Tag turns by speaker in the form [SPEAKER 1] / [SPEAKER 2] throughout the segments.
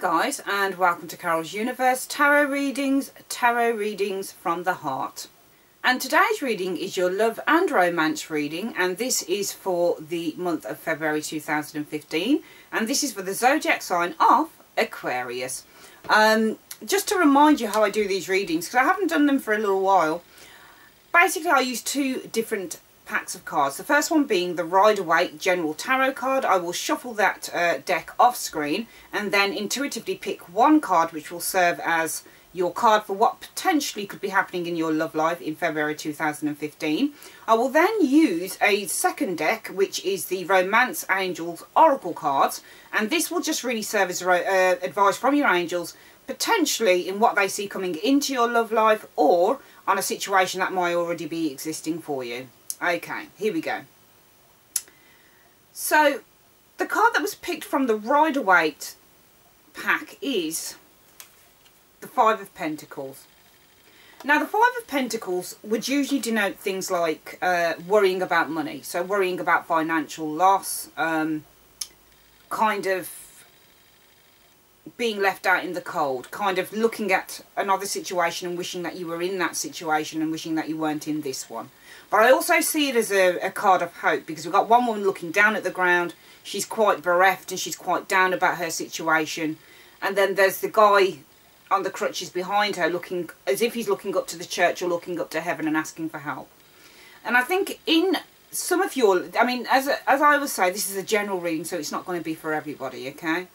[SPEAKER 1] guys, and welcome to Carol's Universe Tarot Readings from the Heart. And today's reading is your love and romance reading, and this is for the month of February 2015, and this is for the zodiac sign of Aquarius. Just to remind you how I do these readings, because I haven't done them for a little while. Basically, I use two different packs of cards. The first one being the Rider-Waite General Tarot card. I will shuffle that deck off screen and then intuitively pick one card which will serve as your card for what potentially could be happening in your love life in February 2015. I will then use a second deck, which is the Romance Angels Oracle cards, and this will just really serve as advice from your angels, potentially in what they see coming into your love life or on a situation that might already be existing for you. Okay, here we go. So, the card that was picked from the Rider-Waite pack is the Five of Pentacles. Now, the Five of Pentacles would usually denote things like worrying about money. So, worrying about financial loss, kind of being left out in the cold, kind of looking at another situation and wishing that you were in that situation and wishing that you weren't in this one. But I also see it as a card of hope, because we've got one woman looking down at the ground. She's quite bereft and she's quite down about her situation. And then there's the guy on the crutches behind her, looking as if he's looking up to the church or looking up to heaven and asking for help. And I think in some of your, I mean, as I always say, this is a general reading, so it's not going to be for everybody, okay?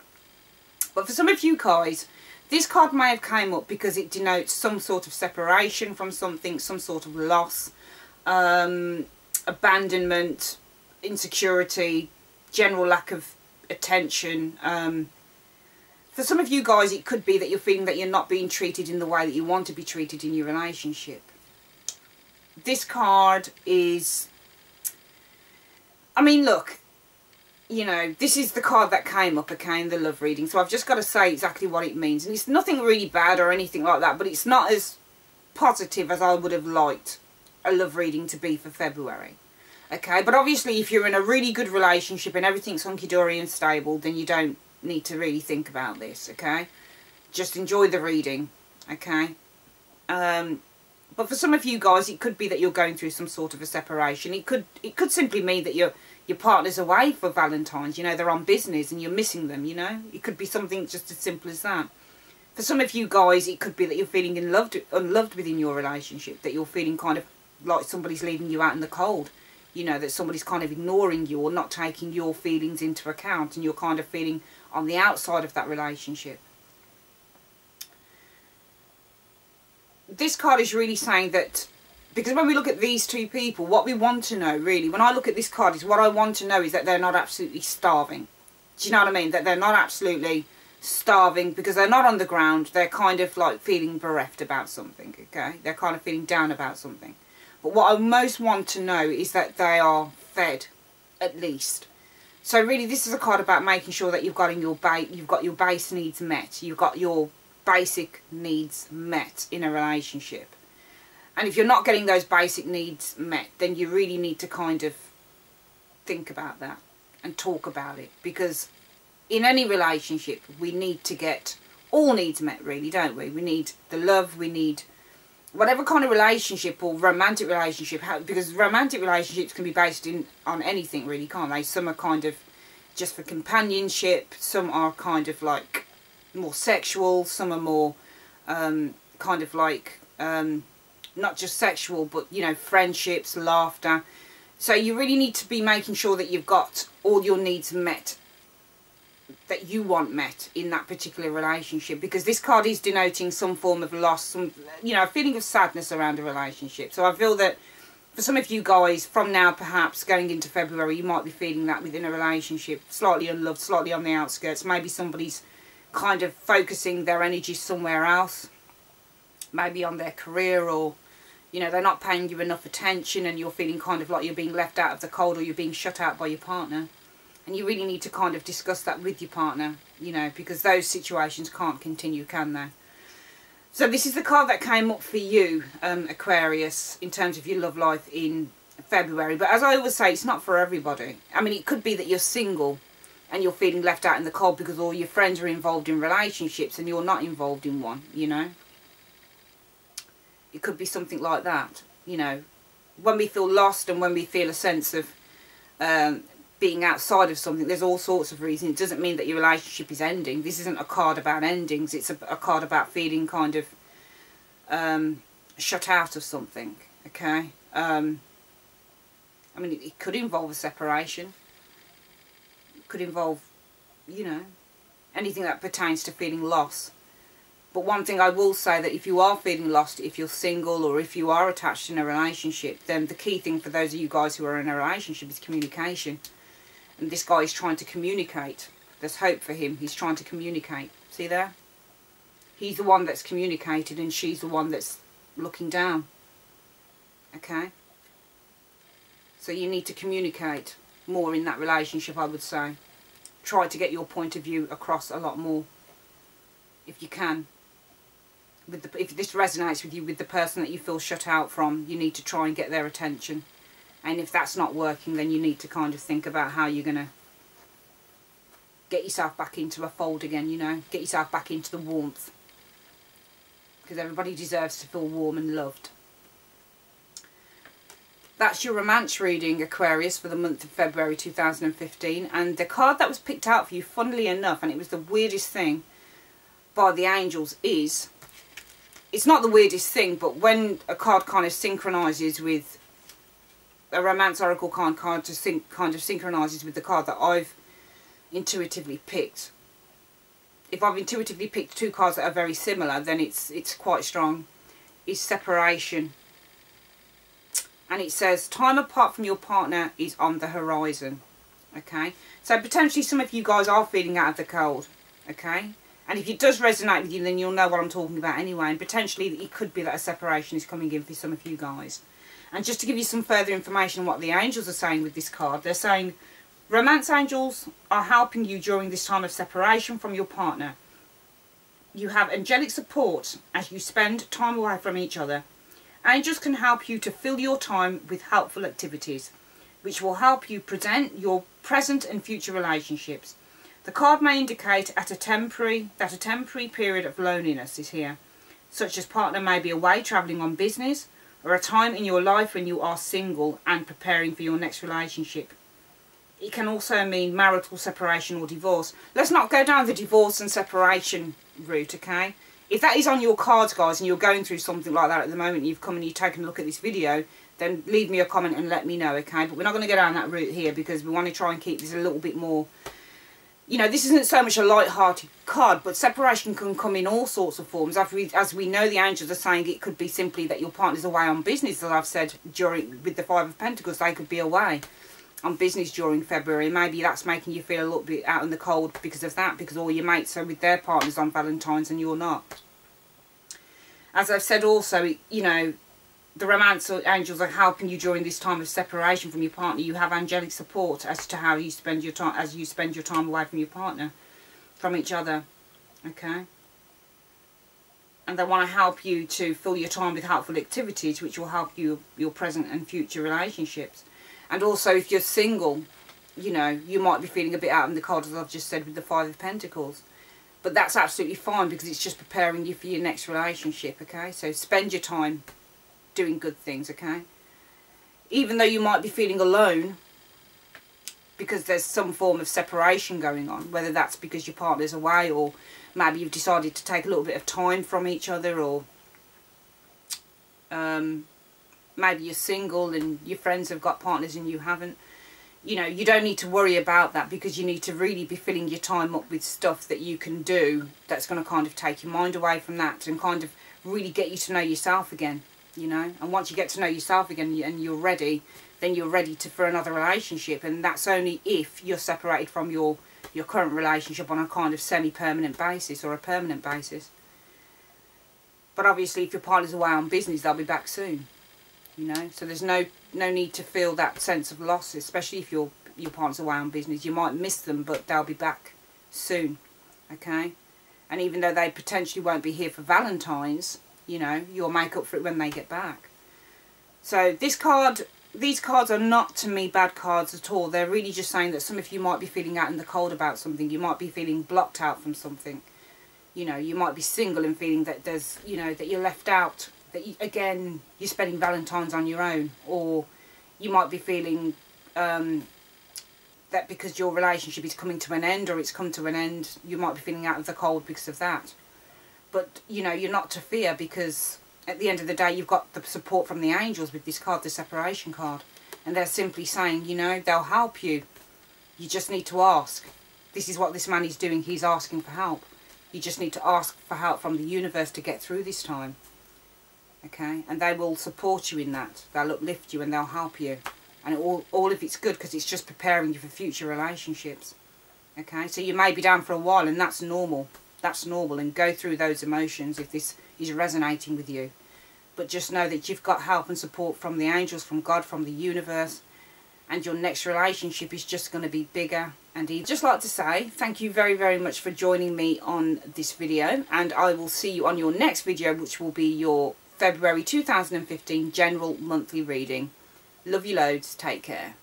[SPEAKER 1] But for some of you guys, this card may have come up because it denotes some sort of separation from something, some sort of loss, abandonment, insecurity, general lack of attention. For some of you guys, it could be that you're feeling that you're not being treated in the way that you want to be treated in your relationship. This card is, I mean, look, you know, this is the card that came up, okay, in the love reading. So I've just got to say exactly what it means. And it's nothing really bad or anything like that, but it's not as positive as I would have liked a love reading to be for February. Okay, but obviously if you're in a really good relationship and everything's hunky-dory and stable, then you don't need to really think about this, okay? Just enjoy the reading, okay? But for some of you guys, it could be that you're going through some sort of a separation. It could simply mean that your partner's away for Valentine's, you know, they're on business and you're missing them, you know? It could be something just as simple as that. For some of you guys, it could be that you're feeling unloved within your relationship, that you're feeling kind of like somebody's leaving you out in the cold, you know, that somebody's kind of ignoring you or not taking your feelings into account, and you're kind of feeling on the outside of that relationship. This card is really saying that, because when we look at these two people, what we want to know, really, when I look at this card, is what I want to know is that they're not absolutely starving. Do you know what I mean? That they're not absolutely starving because they're not on the ground. They're kind of like feeling bereft about something, okay? They're kind of feeling down about something. But what I most want to know is that they are fed, at least. So really, this is a card about making sure that you've got your base needs met. You've got your basic needs met in a relationship. And if you're not getting those basic needs met, then you really need to kind of think about that and talk about it. Because in any relationship, we need to get all needs met, really, don't we? We need the love, we need whatever kind of relationship or romantic relationship, because romantic relationships can be based on anything, really, can't they? Some are kind of just for companionship, some are kind of like more sexual, some are more kind of like not just sexual, but, you know, friendships, laughter. So you really need to be making sure that you've got all your needs met, that you want met in that particular relationship, because this card is denoting some form of loss, some, you know, a feeling of sadness around a relationship. So I feel that for some of you guys, from now perhaps going into February, you might be feeling that within a relationship, slightly unloved, slightly on the outskirts. Maybe somebody's kind of focusing their energy somewhere else, maybe on their career, or, you know, they're not paying you enough attention and you're feeling kind of like you're being left out of the cold, or you're being shut out by your partner. And you really need to kind of discuss that with your partner, you know, because those situations can't continue, can they? So this is the card that came up for you, Aquarius, in terms of your love life in February. But as I always say, it's not for everybody. I mean, it could be that you're single and you're feeling left out in the cold because all your friends are involved in relationships and you're not involved in one, you know. It could be something like that, you know. When we feel lost and when we feel a sense of being outside of something, there's all sorts of reasons. It doesn't mean that your relationship is ending. This isn't a card about endings. It's a card about feeling kind of shut out of something, okay. I mean, it could involve a separation. It could involve, you know, anything that pertains to feeling lost. But one thing I will say, that if you are feeling lost, if you're single or if you are attached in a relationship, then the key thing for those of you guys who are in a relationship is communication. And this guy is trying to communicate. There's hope for him. He's trying to communicate. See there? He's the one that's communicated and she's the one that's looking down. Okay? So you need to communicate more in that relationship, I would say. Try to get your point of view across a lot more, if you can. If this resonates with you, with the person that you feel shut out from, you need to try and get their attention. And if that's not working, then you need to kind of think about how you're going to get yourself back into a fold again, you know. Get yourself back into the warmth. Because everybody deserves to feel warm and loved. That's your romance reading, Aquarius, for the month of February 2015. And the card that was picked out for you, funnily enough, and it was the weirdest thing by the angels, is... It's not the weirdest thing, but when a card kind of synchronises with a romance oracle card kind of synchronises with the card that I've intuitively picked. If I've intuitively picked two cards that are very similar, then it's quite strong. Is separation. And it says, time apart from your partner is on the horizon. Okay? So potentially some of you guys are feeling out of the cold. Okay? And if it does resonate with you, then you'll know what I'm talking about anyway. And potentially it could be that a separation is coming in for some of you guys. And just to give you some further information on what the angels are saying with this card, they're saying romance angels are helping you during this time of separation from your partner. You have angelic support as you spend time away from each other. Angels can help you to fill your time with helpful activities, which will help you present your present and future relationships. The card may indicate that a temporary period of loneliness is here, such as partner may be away travelling on business, or a time in your life when you are single and preparing for your next relationship. It can also mean marital separation or divorce. Let's not go down the divorce and separation route, okay? If that is on your cards, guys, and you're going through something like that at the moment, you've come and you've taken a look at this video, then leave me a comment and let me know, okay? But we're not going to go down that route here because we want to try and keep this a little bit more... You know, this isn't so much a light-hearted card, but separation can come in all sorts of forms. As we know, the angels are saying it could be simply that your partner's away on business, as I've said, with the Five of Pentacles, they could be away on business during February. Maybe that's making you feel a little bit out in the cold because of that, because all your mates are with their partners on Valentine's and you're not. As I've said also, you know, the romance angels are helping you during this time of separation from your partner. You have angelic support as to how you spend your time, as you spend your time away from your partner, from each other, okay? And they want to help you to fill your time with helpful activities, which will help you your present and future relationships. And also, if you're single, you know, you might be feeling a bit out in the cold, as I've just said with the Five of Pentacles. But that's absolutely fine because it's just preparing you for your next relationship, okay? So spend your time doing good things, okay? Even though you might be feeling alone because there's some form of separation going on, whether that's because your partner's away or maybe you've decided to take a little bit of time from each other, or maybe you're single and your friends have got partners and you haven't. You know, you don't need to worry about that because you need to really be filling your time up with stuff that you can do that's going to kind of take your mind away from that and kind of really get you to know yourself again, you know. And once you get to know yourself again and you're ready, then you're ready for another relationship. And that's only if you're separated from your current relationship on a kind of semi-permanent basis or a permanent basis. But obviously if your partner's away on business, they'll be back soon, you know. So there's no need to feel that sense of loss, especially if your partner's away on business. You might miss them, but they'll be back soon, okay? And even though they potentially won't be here for Valentine's, you know, you'll make up for it when they get back. So this card, these cards are not, to me, bad cards at all. They're really just saying that some of you might be feeling out in the cold about something. You might be feeling blocked out from something. You know, you might be single and feeling that there's, you know, that you're left out. That, you, again, you're spending Valentine's on your own. Or you might be feeling that because your relationship is coming to an end, or it's come to an end, you might be feeling out of the cold because of that. But, you know, you're not to fear, because at the end of the day, you've got the support from the angels with this card, the separation card. And they're simply saying, you know, they'll help you. You just need to ask. This is what this man is doing. He's asking for help. You just need to ask for help from the universe to get through this time. Okay? And they will support you in that. They'll uplift you and they'll help you. And all of it's good, because it's just preparing you for future relationships. Okay? So you may be down for a while, and that's normal. That's normal, and go through those emotions if this is resonating with you. But just know that you've got help and support from the angels, from God, from the universe, and your next relationship is just going to be bigger and easier. Just like to say thank you very, very much for joining me on this video, and I will see you on your next video, which will be your February 2015 general monthly reading. Love you loads. Take care.